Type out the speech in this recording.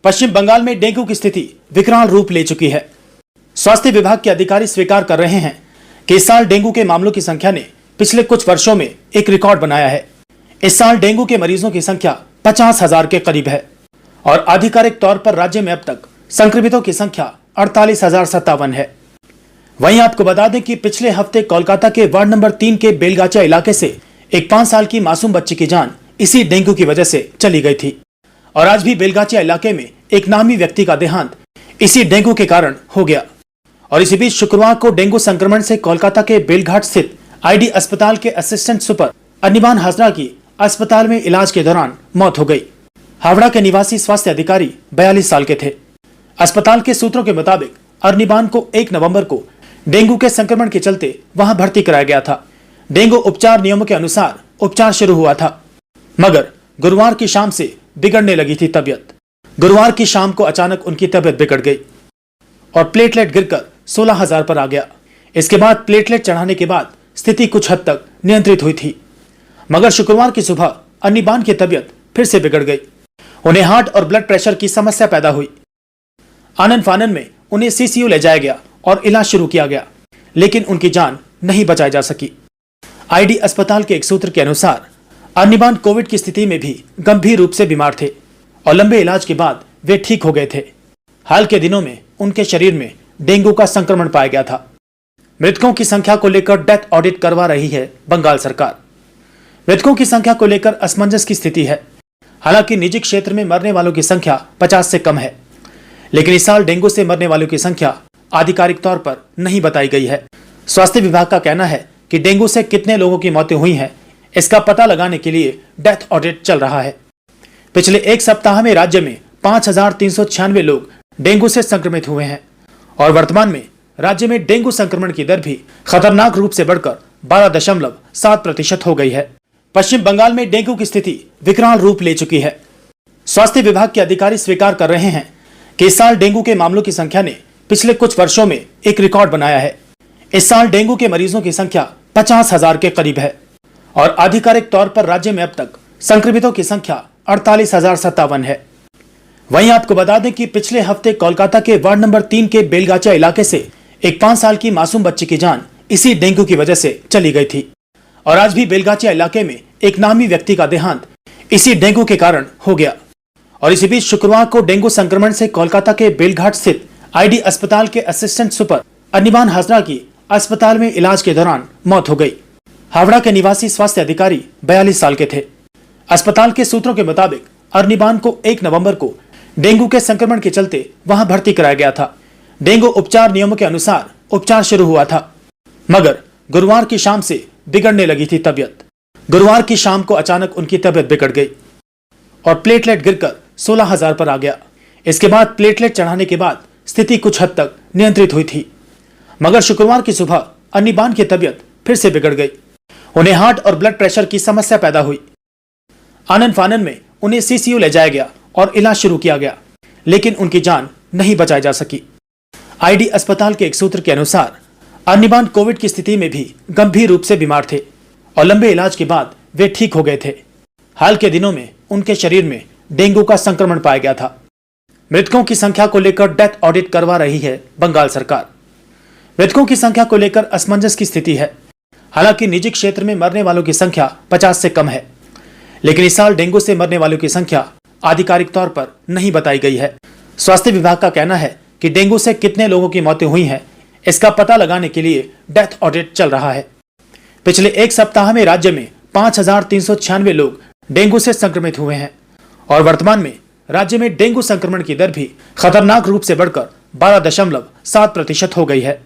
पश्चिम बंगाल में डेंगू की स्थिति विकराल रूप ले चुकी है। स्वास्थ्य विभाग के अधिकारी स्वीकार कर रहे हैं कि इस साल डेंगू के मामलों की संख्या ने पिछले कुछ वर्षों में एक रिकॉर्ड बनाया है। इस साल डेंगू के मरीजों की संख्या 50,000 के करीब है और आधिकारिक तौर पर राज्य में अब तक संक्रमितों की संख्या 48,057 है। वहीं आपको बता दें कि पिछले हफ्ते कोलकाता के वार्ड नंबर 3 के बेलगाचा इलाके से एक 5 साल की मासूम बच्ची की जान इसी डेंगू की वजह से चली गई थी और आज भी बेलगाचा इलाके में एक नामी व्यक्ति का देहांत इसी डेंगू के कारण हो गया। और इसी बीच शुक्रवार को डेंगू संक्रमण से कोलकाता के बेलघाट स्थित आईडी अस्पताल के असिस्टेंट सुपर अनिबान हाजरा की अस्पताल में इलाज के दौरान मौत हो गई। हावड़ा के निवासी स्वास्थ्य अधिकारी 42 साल के थे। अस्पताल के सूत्रों के मुताबिक अनिबान को 1 नवंबर को डेंगू के संक्रमण के चलते वहां भर्ती कराया गया था। डेंगू उपचार नियमों के अनुसार उपचार शुरू हुआ था, मगर गुरुवार की शाम से बिगड़ने लगी थी तबीयत। गुरुवार की शाम को अचानक उनकी तबीयत बिगड़ गई और प्लेटलेट गिरकर 16,000 पर आ गया। इसके बाद प्लेटलेट चढ़ाने के बाद स्थिति कुछ हद तक नियंत्रित हुई थी, मगर शुक्रवार की सुबह अनिबान की तबीयत फिर से बिगड़ गई। उन्हें हार्ट और ब्लड प्रेशर की समस्या पैदा हुई। आनन फानन में उन्हें सीसीयू ले जाया गया और इलाज शुरू किया गया, लेकिन उनकी जान नहीं बचाई जा सकी। आईडी अस्पताल के एक सूत्र के अनुसार अनिबान कोविड की स्थिति में भी गंभीर रूप से बीमार थे और लंबे इलाज के बाद वे ठीक हो गए थे। हाल के दिनों में उनके शरीर में डेंगू का संक्रमण पाया गया था। मृतकों की संख्या को लेकर डेथ ऑडिट करवा रही है बंगाल सरकार। मृतकों की संख्या को लेकर असमंजस की स्थिति है। हालांकि निजी क्षेत्र में मरने वालों की संख्या 50 से कम है, लेकिन इस साल डेंगू से मरने वालों की संख्या आधिकारिक तौर पर नहीं बताई गई है। स्वास्थ्य विभाग का कहना है कि डेंगू से कितने लोगों की मौतें हुई हैं, इसका पता लगाने के लिए डेथ ऑडिट चल रहा है। पिछले एक सप्ताह में राज्य में 5,396 लोग डेंगू से संक्रमित हुए हैं और वर्तमान में राज्य में डेंगू संक्रमण की दर भी खतरनाक रूप से बढ़कर 12.7% हो गई है। पश्चिम बंगाल में डेंगू की स्थिति विकराल रूप ले चुकी है। स्वास्थ्य विभाग के अधिकारी स्वीकार कर रहे हैं कि इस साल डेंगू के मामलों की संख्या ने पिछले कुछ वर्षों में एक रिकॉर्ड बनाया है। इस साल डेंगू के मरीजों की संख्या 50,000 के करीब है और आधिकारिक तौर पर राज्य में अब तक संक्रमितों की संख्या 48,057 है। वहीं आपको बता दें कि पिछले हफ्ते कोलकाता के वार्ड नंबर 3 के बेलगाचा इलाके से एक 5 साल की मासूम बच्ची की जान इसी डेंगू की वजह से चली गई थी और आज भी बेलगाचा इलाके में एक नामी व्यक्ति का देहांत इसी डेंगू के कारण हो गया। और इसी बीच शुक्रवार को डेंगू संक्रमण से कोलकाता के बेलघाट स्थित आईडी अस्पताल के असिस्टेंट सुपर अनिबान हाजरा की अस्पताल में इलाज के दौरान मौत हो गई। हावड़ा के निवासी स्वास्थ्य अधिकारी 42 साल के थे। अस्पताल के सूत्रों के मुताबिक अनिबान को 1 नवंबर को डेंगू के संक्रमण के चलते वहां भर्ती कराया गया था। डेंगू उपचार नियमों के अनुसार उपचार शुरू हुआ था, मगर गुरुवार की शाम से बिगड़ने लगी थी तबीयत। गुरुवार की शाम को अचानक उनकी तबीयत बिगड़ गई और प्लेटलेट गिरकर 16,000 पर आ गया। इसके बाद प्लेटलेट चढ़ाने के बाद स्थिति कुछ हद तक नियंत्रित हुई थी, मगर शुक्रवार की सुबह अनिबान की तबीयत फिर से बिगड़ गई। उन्हें हार्ट और ब्लड प्रेशर की समस्या पैदा हुई। आनन फानन में उन्हें सीसीयू ले जाया गया और इलाज शुरू किया गया, लेकिन उनकी जान नहीं बचाई जा सकी। आईडी अस्पताल के एक सूत्र के अनुसार अनिबान कोविड की स्थिति में भी गंभीर रूप से बीमार थे और लंबे इलाज के बाद वे ठीक हो गए थे। हाल के दिनों में उनके शरीर में डेंगू का संक्रमण पाया गया था। मृतकों की संख्या को लेकर डेथ ऑडिट करवा रही है बंगाल सरकार। मृतकों की संख्या को लेकर असमंजस की स्थिति है। हालांकि निजी क्षेत्र में मरने वालों की संख्या 50 से कम है, लेकिन इस साल डेंगू से मरने वालों की संख्या आधिकारिक तौर पर नहीं बताई गई है। स्वास्थ्य विभाग का कहना है कि डेंगू से कितने लोगों की मौतें हुई हैं, इसका पता लगाने के लिए डेथ ऑडिट चल रहा है। पिछले एक सप्ताह में राज्य में 5,396 लोग डेंगू से संक्रमित हुए हैं और वर्तमान में राज्य में डेंगू संक्रमण की दर भी खतरनाक रूप से बढ़कर 12.7% हो गई है।